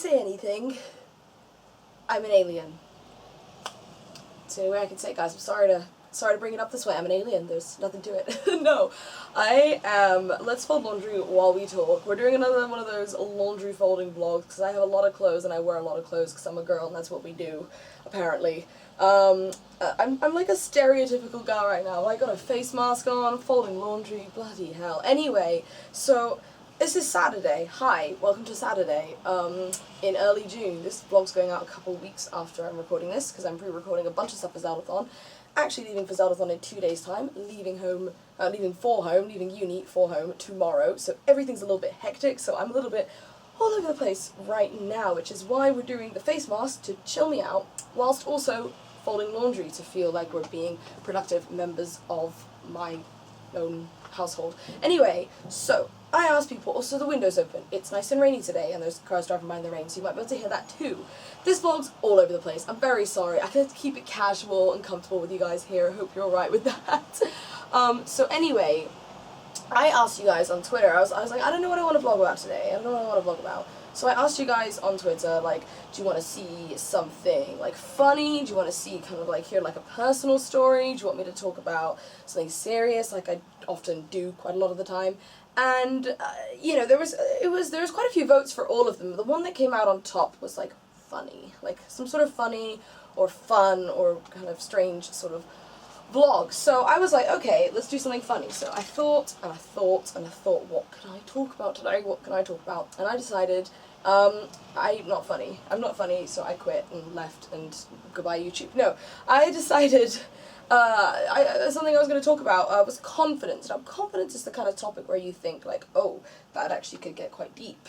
say anything, I'm an alien. It's the only way I can say it, guys. I'm sorry to bring it up this way. I'm an alien. There's nothing to it. No, I am. Let's fold laundry while we talk. We're doing another one of those laundry folding vlogs because I have a lot of clothes and I wear a lot of clothes because I'm a girl and that's what we do, apparently. I'm like a stereotypical guy right now. I got a face mask on, folding laundry, bloody hell. Anyway, so this is Saturday. Hi, welcome to Saturday. In early June. This vlog's going out a couple weeks after I'm recording this because I'm pre-recording a bunch of stuff for Zeldathon. Actually leaving for Zeldathon in 2 days' time. Leaving uni for home tomorrow. So everything's a little bit hectic. So I'm a little bit all over the place right now, which is why we're doing the face mask to chill me out, whilst also folding laundry to feel like we're being productive members of my own household. Anyway, so I asked people, also the window's open, it's nice and rainy today and there's cars driving by in the rain, so you might be able to hear that too. This vlog's all over the place, I'm very sorry, I can keep it casual and comfortable with you guys here, I hope you're alright with that. So anyway, I asked you guys on Twitter, I was like, I don't know what I want to vlog about today, I don't know what I want to vlog about. So I asked you guys on Twitter, like, do you want to see something, like, funny? Do you want to see, kind of, like, hear, like, a personal story? Do you want me to talk about something serious, like I often do quite a lot of the time? And, you know, there was quite a few votes for all of them. The one that came out on top was, like, funny. Like, some sort of funny or fun or kind of strange sort of vlog. So I was like, okay, let's do something funny. So I thought, and I thought, and I thought, what can I talk about today? What can I talk about? And I decided, I'm not funny. I'm not funny, so I quit and left and goodbye YouTube. No, I decided, something I was going to talk about was confidence. Now, confidence is the kind of topic where you think, like, oh, that actually could get quite deep.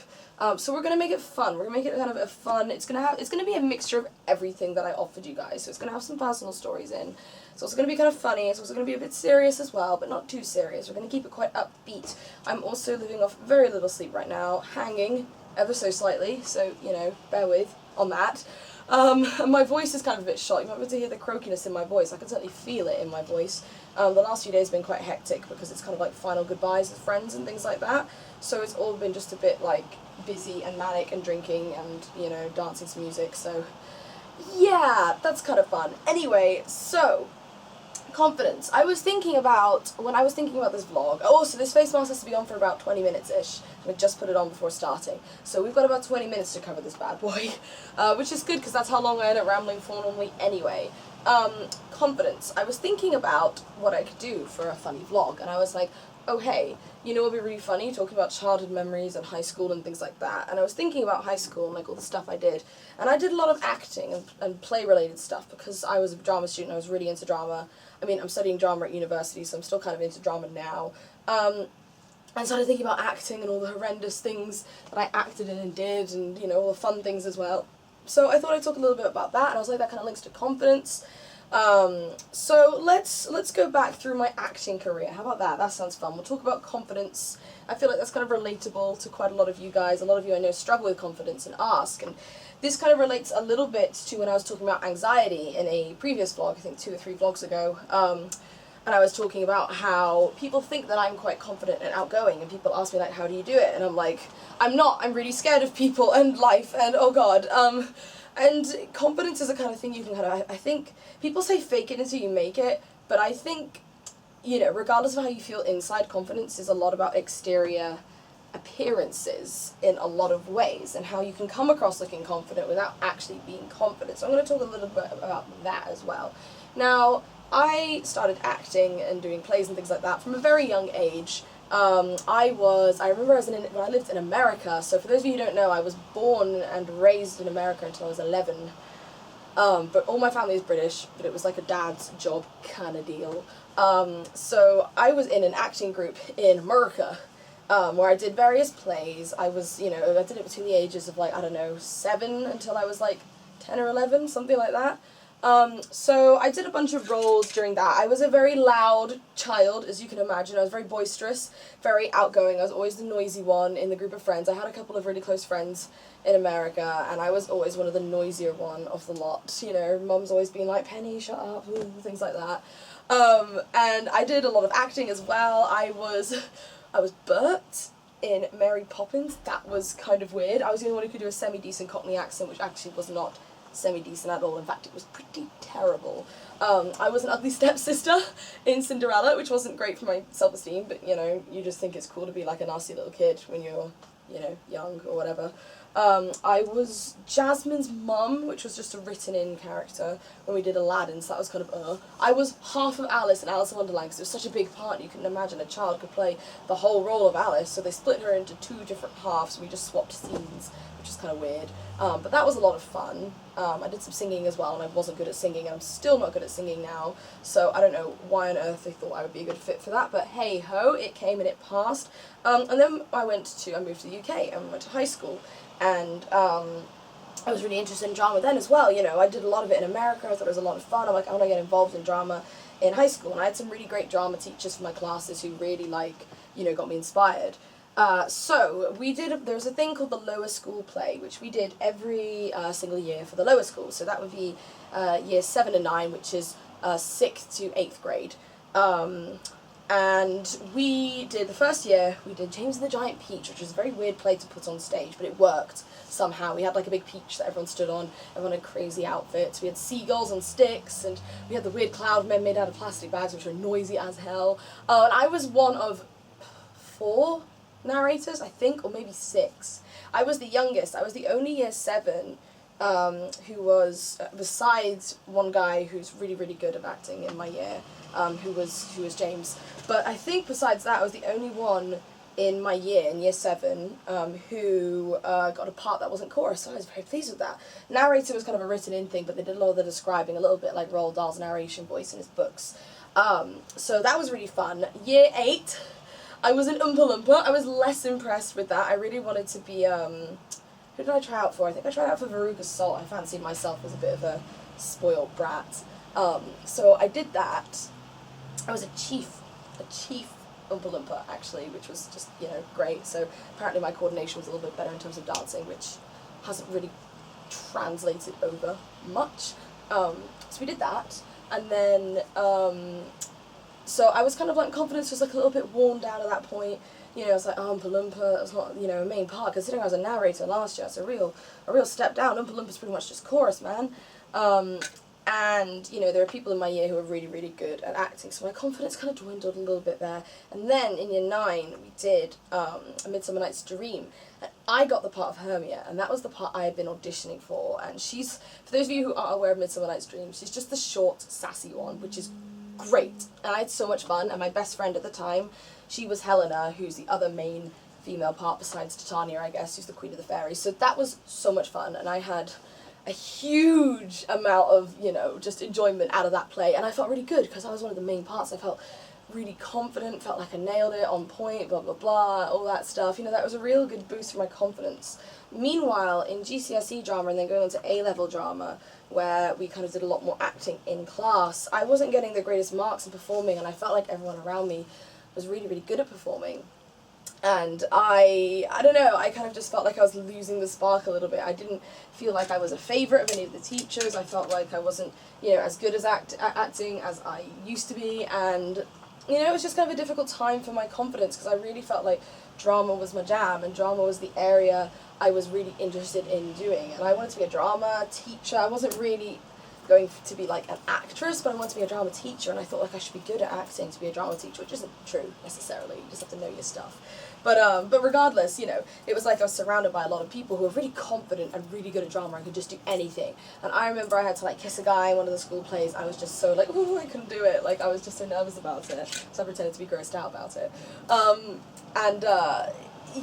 So we're going to make it fun. We're going to make it kind of a fun, it's going to be a mixture of everything that I offered you guys. So it's going to have some personal stories in. It's also going to be kind of funny. It's also going to be a bit serious as well, but not too serious. We're going to keep it quite upbeat. I'm also living off very little sleep right now, hanging ever so slightly, so, you know, bear with on that. And my voice is kind of a bit shot. You might be able to hear the croakiness in my voice. I can certainly feel it in my voice. The last few days have been quite hectic because it's kind of like final goodbyes with friends and things like that. So it's all been just a bit like busy and manic and drinking and, you know, dancing to music. So yeah, that's kind of fun. Anyway, so confidence. When I was thinking about this vlog, oh, so this face mask has to be on for about 20 minutes-ish. We just put it on before starting. So we've got about 20 minutes to cover this bad boy, which is good because that's how long I end up rambling for normally anyway. Confidence. I was thinking about what I could do for a funny vlog, and I was like, oh hey, you know what would be really funny? Talking about childhood memories and high school and things like that. And I was thinking about high school and like all the stuff I did. And I did a lot of acting and play-related stuff because I was a drama student, I was really into drama. I mean, I'm studying drama at university, so I'm still kind of into drama now. I started thinking about acting and all the horrendous things that I acted in and did, and, you know, all the fun things as well. So I thought I'd talk a little bit about that, and I was like, that kind of links to confidence. So let's go back through my acting career. How about that? That sounds fun. We'll talk about confidence. I feel like that's kind of relatable to quite a lot of you guys. A lot of you I know struggle with confidence and ask, and this kind of relates a little bit to when I was talking about anxiety in a previous vlog, I think 2 or 3 vlogs ago. And I was talking about how people think that I'm quite confident and outgoing, and people ask me, like, how do you do it? And I'm like, I'm not. I'm really scared of people and life, and oh god. And confidence is the kind of thing you can kind of, I think, people say fake it until you make it, but I think, you know, regardless of how you feel inside, confidence is a lot about exterior appearances in a lot of ways, and how you can come across looking confident without actually being confident. So I'm going to talk a little bit about that as well. Now, I started acting and doing plays and things like that from a very young age. I remember when I lived in America, so for those of you who don't know, I was born and raised in America until I was 11. But all my family is British, but it was like a dad's job kind of deal. So I was in an acting group in America, where I did various plays. I was, you know, I did it between the ages of, like, I don't know, 7 until I was like 10 or 11, something like that. So I did a bunch of roles during that. I was a very loud child, as you can imagine. I was very boisterous, very outgoing. I was always the noisy one in the group of friends. I had a couple of really close friends in America, and I was always one of the noisier one of the lot. You know, Mum's always being like, Penny, shut up, things like that. And I did a lot of acting as well. I was Bert in Mary Poppins. That was kind of weird. I was the only one who could do a semi-decent Cockney accent, which actually was not semi-decent at all. In fact, it was pretty terrible. I was an ugly stepsister in Cinderella, which wasn't great for my self-esteem, but, you know, you just think it's cool to be like a nasty little kid when you're, you know, young or whatever. I was Jasmine's mum, which was just a written-in character when we did Aladdin, so that was kind of, I was half of Alice in Alice in Wonderland, because it was such a big part, you couldn't imagine a child could play the whole role of Alice, so they split her into 2 different halves, and we just swapped scenes, which is kind of weird. But that was a lot of fun. I did some singing as well, and I wasn't good at singing, and I'm still not good at singing now, so I don't know why on earth they thought I would be a good fit for that, but hey-ho, it came and it passed. And then I moved to the UK, and went to high school, and I was really interested in drama then as well, you know, I did a lot of it in America, I thought it was a lot of fun, I'm like, I want to get involved in drama in high school, and I had some really great drama teachers for my classes who really, like, you know, got me inspired. So there was a thing called the lower school play, which we did every single year for the lower school. So that would be years 7 and 9, which is 6th to 8th grade. And we did, the first year, we did James and the Giant Peach, which was a very weird play to put on stage, but it worked somehow. We had like a big peach that everyone stood on, everyone had crazy outfits, we had seagulls on sticks, and we had the weird cloud men made out of plastic bags, which were noisy as hell. And I was one of 4 narrators, I think, or maybe 6. I was the youngest. I was the only year 7 who was, besides one guy who's really, really good at acting in my year, who was James. But I think besides that, I was the only one in my year, in year 7, who got a part that wasn't chorus, so I was very pleased with that. Narrator was kind of a written-in thing, but they did a lot of the describing, a little bit like Roald Dahl's narration voice in his books. So that was really fun. Year 8, I was an Oompa Loompa. I was less impressed with that. I really wanted to be, who did I try out for? I think I tried out for Veruca Salt. I fancied myself as a bit of a spoiled brat. So I did that. I was a chief Oompa Loompa, actually, which was just, you know, great. So apparently my coordination was a little bit better in terms of dancing, which hasn't really translated over much. So we did that. And then, so I was kind of like, confidence was like a little bit worn down at that point. You know, I was like, oh, Oompa Loompa, that's not, you know, a main part. Considering I was a narrator last year, it's a real step down. Oompa Loompa's pretty much just chorus, man. And, you know, there are people in my year who are really, really good at acting, so my confidence kind of dwindled a little bit there. And then in year 9, we did A Midsummer Night's Dream. And I got the part of Hermia, and that was the part I had been auditioning for. And she's, for those of you who aren't aware of Midsummer Night's Dream, she's just the short, sassy one, which is great. And I had so much fun, and my best friend at the time, she was Helena, who's the other main female part besides Titania, I guess, who's the Queen of the Fairies. So that was so much fun, and I had a huge amount of, you know, just enjoyment out of that play, and I felt really good because I was one of the main parts. I felt really confident, felt like I nailed it, on point, blah blah blah, all that stuff. You know, that was a real good boost for my confidence. Meanwhile, in GCSE drama and then going on to A-level drama, where we kind of did a lot more acting in class, I wasn't getting the greatest marks in performing, and I felt like everyone around me was really, really good at performing. And I don't know, I kind of just felt like I was losing the spark a little bit. I didn't feel like I was a favourite of any of the teachers. I felt like I wasn't, you know, as good as acting as I used to be, and, you know, it was just kind of a difficult time for my confidence, because I really felt like drama was my jam, and drama was the area I was really interested in doing. And I wanted to be a drama teacher. I wasn't really going to be like an actress, but I wanted to be a drama teacher, and I thought like I should be good at acting to be a drama teacher, which isn't true necessarily. You just have to know your stuff. But regardless, you know, it was like I was surrounded by a lot of people who were really confident and really good at drama and could just do anything. And I remember I had to like kiss a guy in one of the school plays. I was just so like, ooh, I couldn't do it. Like, I was just so nervous about it, so I pretended to be grossed out about it.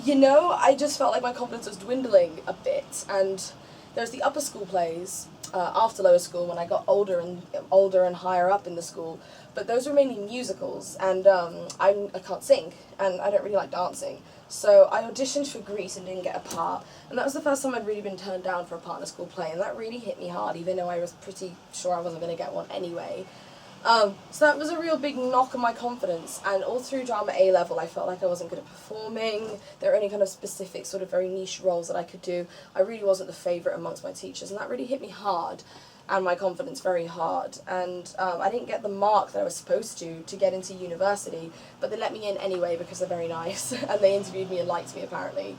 You know, I just felt like my confidence was dwindling a bit. And there's the upper school plays after lower school when I got older and higher up in the school. But those were mainly musicals, and I can't sing, and I don't really like dancing. So I auditioned for Grease and didn't get a part, and that was the first time I'd really been turned down for a part in a school play, and that really hit me hard, even though I was pretty sure I wasn't going to get one anyway. So that was a real big knock on my confidence, and all through drama A-level I felt like I wasn't good at performing. There were only kind of specific sort of very niche roles that I could do. I really wasn't the favourite amongst my teachers, and that really hit me hard. and my confidence very hard. And I didn't get the mark that I was supposed to get into university, but they let me in anyway because they're very nice, and they interviewed me and liked me apparently.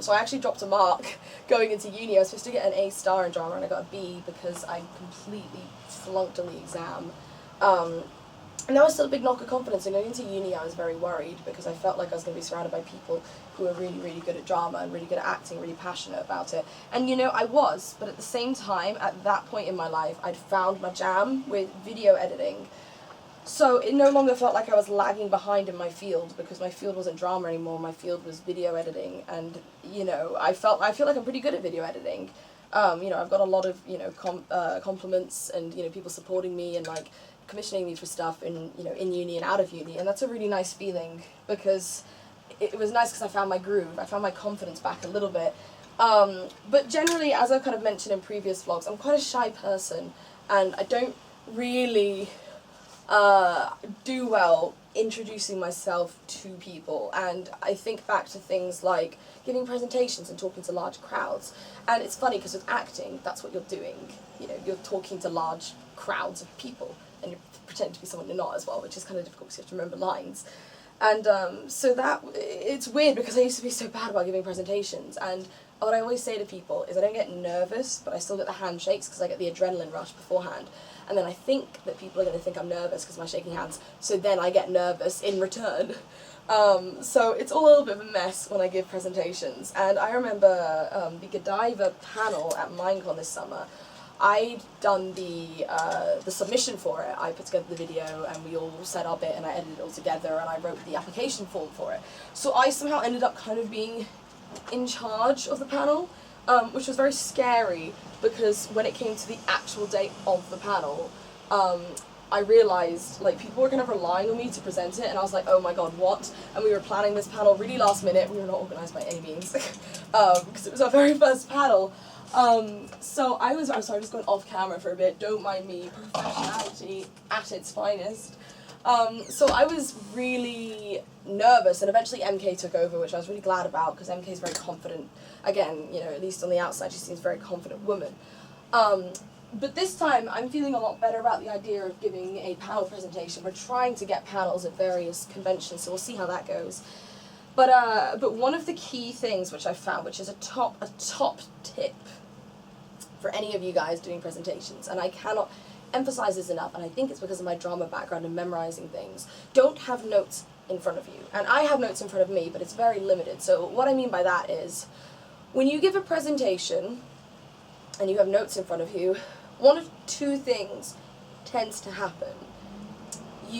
So I actually dropped a mark going into uni. I was supposed to get an A star in drama and I got a B because I completely flunked on the exam. And that was still a big knock of confidence. And going into uni, I was very worried because I felt like I was going to be surrounded by people who were really, really good at drama and really good at acting, really passionate about it. And you know, I was, but at the same time, at that point in my life, I'd found my jam with video editing. So it no longer felt like I was lagging behind in my field because my field wasn't drama anymore. My field was video editing, and you know, I feel like I'm pretty good at video editing. You know, I've got a lot of compliments and you know people supporting me and like commissioning me for stuff in uni and out of uni, and that's a really nice feeling because it was nice because I found my groove. I found my confidence back a little bit. But generally, as I've kind of mentioned in previous vlogs, I'm quite a shy person, and I don't really do well introducing myself to people. And I think back to things like giving presentations and talking to large crowds. And it's funny because with acting, that's what you're doing. You know, you're talking to large crowds of people and you're pretending to be someone you're not as well, which is kind of difficult because you have to remember lines. And so it's weird because I used to be so bad about giving presentations, and what I always say to people is I don't get nervous, but I still get the handshakes because I get the adrenaline rush beforehand. And then I think that people are going to think I'm nervous because of my shaking hands, so then I get nervous in return. So it's all a little bit of a mess when I give presentations. And I remember the Godiva panel at Minecon this summer. I'd done the submission for it. I put together the video and we all set up it and I edited it all together and I wrote the application form for it. So I somehow ended up kind of being in charge of the panel, which was very scary because when it came to the actual date of the panel, I realised like people were kind of relying on me to present it, and I was like, oh my god, what? And we were planning this panel really last minute. We were not organised by any means because it was our very first panel. So I'm sorry, I'm just going off camera for a bit, don't mind me, professionality at its finest. So I was really nervous, and eventually MK took over, which I was really glad about, because MK is very confident. Again, you know, at least on the outside, she seems a very confident woman. But this time, I'm feeling a lot better about the idea of giving a panel presentation. We're trying to get panels at various conventions, so we'll see how that goes. But one of the key things which I found, which is a top tip for any of you guys doing presentations, and I cannot emphasize this enough, and I think it's because of my drama background and memorizing things, don't have notes in front of you. And I have notes in front of me, but it's very limited. So what I mean by that is, when you give a presentation and you have notes in front of you, one of two things tends to happen.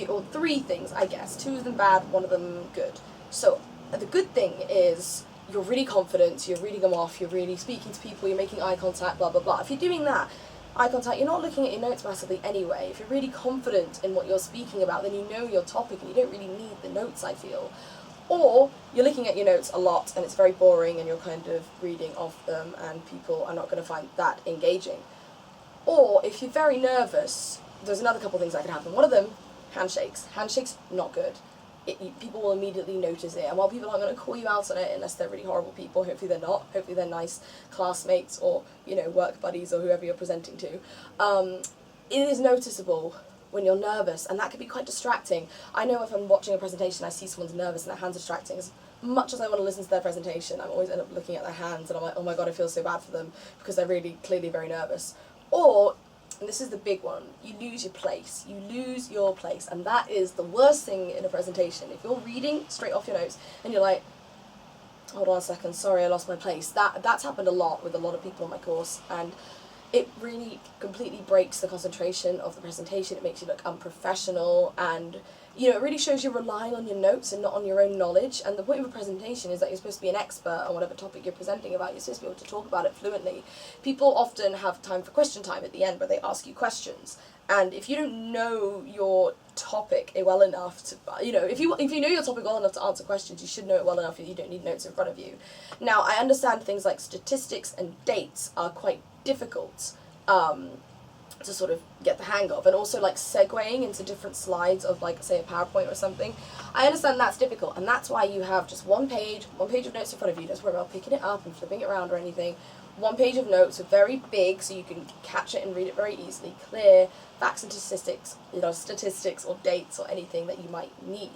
Or three things, I guess. Two of them bad, one of them good. So the good thing is you're really confident, you're reading them off, you're really speaking to people, you're making eye contact, blah, blah, blah. If you're doing that, eye contact, you're not looking at your notes massively anyway. If you're really confident in what you're speaking about, then you know your topic and you don't really need the notes, I feel. Or you're looking at your notes a lot and it's very boring and you're kind of reading off them and people are not going to find that engaging. Or if you're very nervous, there's another couple of things that could happen. One of them, handshakes. Handshakes, not good. People will immediately notice it, and while people aren't going to call you out on it unless they're really horrible people, hopefully they're not, hopefully they're nice classmates or, you know, work buddies or whoever you're presenting to, it is noticeable when you're nervous, and that can be quite distracting. I know if I'm watching a presentation, I see someone's nervous and their hands are distracting. As much as I want to listen to their presentation, I always end up looking at their hands and I'm like, oh my god, I feel so bad for them because they're really clearly very nervous. Or, and this is the big one, you lose your place. You lose your place, and that is the worst thing in a presentation. If you're reading straight off your notes and you're like, hold on a second, sorry, I lost my place. That's happened a lot with a lot of people on my course, and it really completely breaks the concentration of the presentation. It makes you look unprofessional, and you know, it really shows you're relying on your notes and not on your own knowledge. And the point of a presentation is that you're supposed to be an expert on whatever topic you're presenting about. You're supposed to be able to talk about it fluently. People often have time for question time at the end where they ask you questions. And if you don't know your topic well enough to, you know, if you know your topic well enough to answer questions, you should know it well enough that you don't need notes in front of you. Now, I understand things like statistics and dates are quite difficult to sort of get the hang of, and also like segueing into different slides of like, say, a PowerPoint or something. I understand that's difficult, and that's why you have just one page of notes in front of you. Don't worry about picking it up and flipping it around or anything. 1 page of notes, so very big, so you can catch it and read it very easily, clear, facts and statistics, statistics or dates or anything that you might need.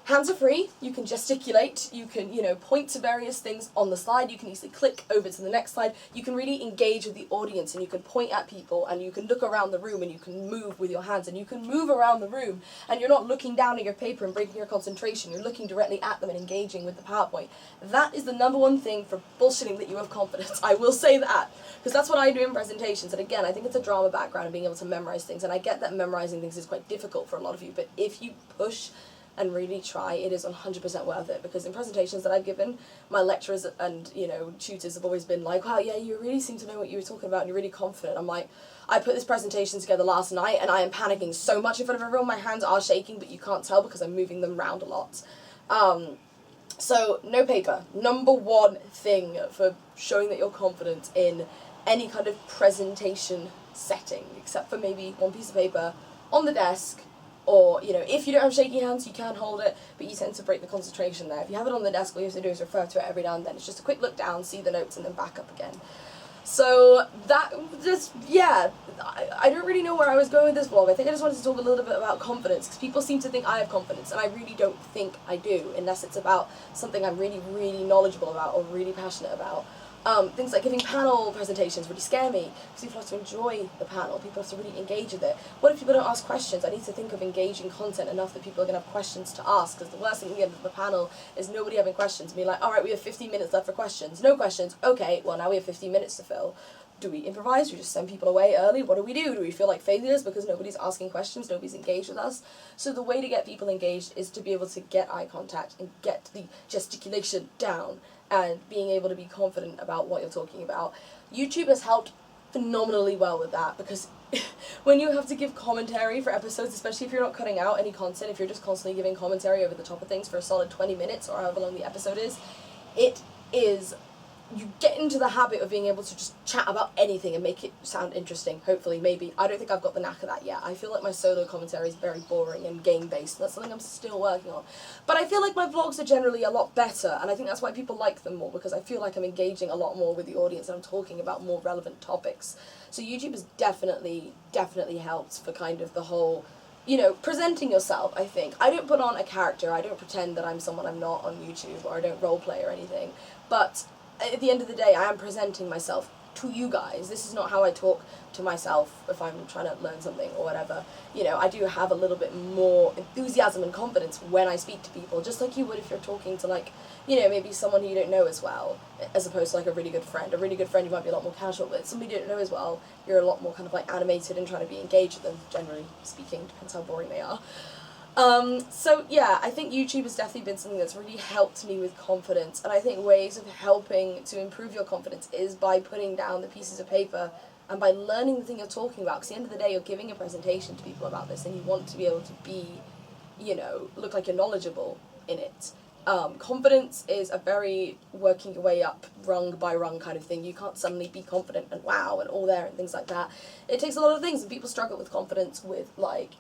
Hands are free, you can gesticulate, you can, point to various things on the slide, you can easily click over to the next slide, you can really engage with the audience, and you can point at people, and you can look around the room, and you can move with your hands, and you can move around the room, and you're not looking down at your paper and breaking your concentration, you're looking directly at them and engaging with the PowerPoint. That is the #1 thing for bullshitting that you have confidence, I will say that, because that's what I do in presentations, and again, I think it's a drama background and being able to memorize things, and I get that memorizing things is quite difficult for a lot of you, but if you push and really try, it is 100% worth it, because in presentations that I've given, my lecturers and, tutors have always been like, wow, yeah, you really seem to know what you were talking about, and you're really confident. I'm like, I put this presentation together last night, and I am panicking so much in front of everyone, my hands are shaking, but you can't tell because I'm moving them around a lot. So, no paper. #1 thing for showing that you're confident in any kind of presentation setting, except for maybe 1 piece of paper on the desk, or, if you don't have shaky hands, you can hold it, but you tend to break the concentration there. If you have it on the desk, all you have to do is refer to it every now and then. It's just a quick look down, see the notes, and then back up again. So, I don't really know where I was going with this vlog. I think I just wanted to talk a little bit about confidence, because people seem to think I have confidence, and I really don't think I do, unless it's about something I'm really, really knowledgeable about, or really passionate about. Things like giving panel presentations really scare me, because people have to enjoy the panel, people have to really engage with it. What if people don't ask questions? I need to think of engaging content enough that people are going to have questions to ask, because the worst thing at the end of the panel is nobody having questions, and being like, alright, we have 15 minutes left for questions. No questions, okay, well now we have 15 minutes to fill. Do we improvise? Do we just send people away early? What do? Do we feel like failures because nobody's asking questions, nobody's engaged with us? So the way to get people engaged is to be able to get eye contact and get the gesticulation down, and being able to be confident about what you're talking about. YouTube has helped phenomenally well with that, because when you have to give commentary for episodes, especially if you're not cutting out any content, if you're just constantly giving commentary over the top of things for a solid 20 minutes or however long the episode is, you get into the habit of being able to just chat about anything and make it sound interesting, hopefully, maybe. I don't think I've got the knack of that yet. I feel like my solo commentary is very boring and game-based, and that's something I'm still working on. But I feel like my vlogs are generally a lot better, and I think that's why people like them more, because I feel like I'm engaging a lot more with the audience, and I'm talking about more relevant topics. So YouTube has definitely helped for kind of the whole, presenting yourself, I think. I don't put on a character, I don't pretend that I'm someone I'm not on YouTube, or I don't roleplay or anything, but at the end of the day, I am presenting myself to you guys. This is not how I talk to myself if I'm trying to learn something or whatever. I do have a little bit more enthusiasm and confidence when I speak to people, just like you would if you're talking to, like, maybe someone who you don't know as well, as opposed to, like, a really good friend. A really good friend you might be a lot more casual with. Somebody you don't know as well, you're a lot more kind of, like, animated and trying to be engaged with them, generally speaking. Depends how boring they are. So yeah, I think YouTube has definitely been something that's really helped me with confidence, and I think ways of helping to improve your confidence is by putting down the pieces of paper and by learning the thing you're talking about, because at the end of the day you're giving a presentation to people about this, and you want to be able to be, look like you're knowledgeable in it. Confidence is a very working your way up, rung by rung kind of thing. You can't suddenly be confident and wow and all there and things like that. It takes a lot of things, and people struggle with confidence with, like,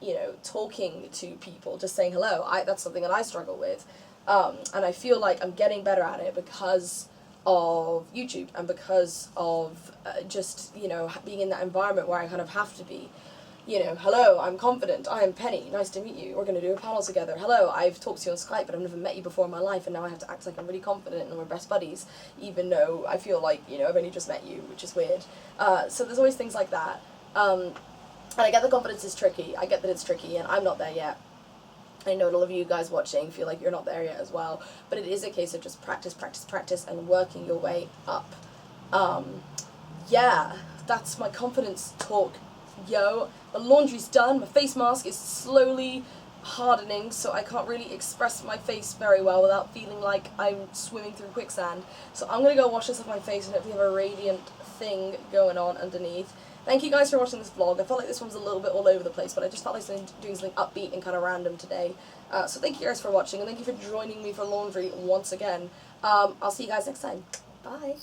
talking to people, just saying hello. That's something that I struggle with. And I feel like I'm getting better at it because of YouTube and because of just, being in that environment where I kind of have to be. Hello, I'm confident, I am Penny, nice to meet you, we're going to do a panel together. Hello, I've talked to you on Skype, but I've never met you before in my life, and now I have to act like I'm really confident and we're best buddies, even though I feel like, I've only just met you, which is weird. So there's always things like that. And I get the confidence is tricky, I get that it's tricky, and I'm not there yet. I know a lot of you guys watching feel like you're not there yet as well, but it is a case of just practice, and working your way up. Yeah, that's my confidence talk. Yo, the laundry's done, my face mask is slowly hardening, so I can't really express my face very well without feeling like I'm swimming through quicksand. So I'm gonna go wash this off my face and hopefully have a radiant thing going on underneath. Thank you guys for watching this vlog. I felt like this one was a little bit all over the place, but I just felt like doing something upbeat and kind of random today. So thank you guys for watching, and thank you for joining me for laundry once again. I'll see you guys next time. Bye.